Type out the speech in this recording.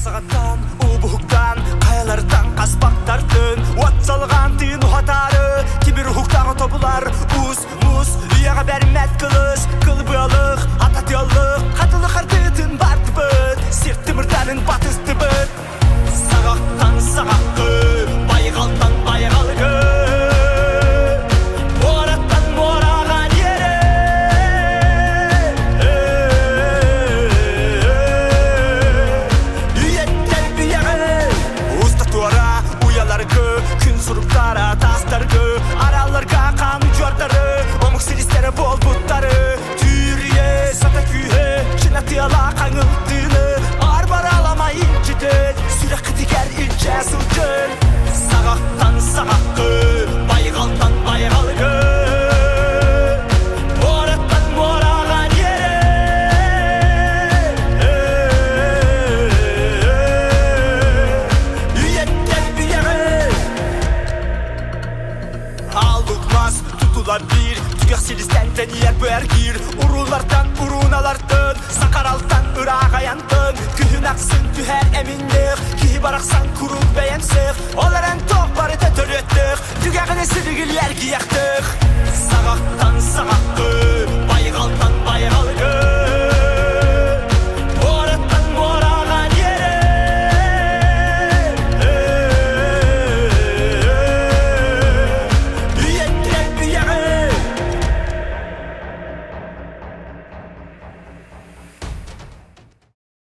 Сағаттан, убухуктан, қаялардан қаспақтардың От салған тиын ұхатары Кибір ұхуктағы тобылар Уз, муз, үйаға бәрімәт қылыш Қылбылық, ататиялық Қатылық артытын барды бұд Серті мұрданын батысты бұд Сағақтан сағаққы Байғалдан байғалғы Ораттан мораған ері Үйеттен бүйәғі Ұста туара ұяларғы Күн сұрыптара тастарғы Араларға қан жордары Омық селістері бол бұттары Түйірие сата күйе Кинатыяла қаңылдыны Арбар аламай инчеден Сүрәқі тегер инчә сұлжын Сағақтан сағаққы Байғалдан байғалғы Ораттан мораған ері Үйеттен бүйәғі Алдылмас тұтыла бір Түгек селістен тәнияр бәргір Ұрулардан ұруналардың Сақаралдан ұрақ аяндың Күхін ақсын түхәр әміндік Кихи барақсан күрік бәйәмсік Оларын тоқ бары да төреттік Түгәғіне сірігіл әргі яқтық Сағақтан сағаққы Байғалдан байғал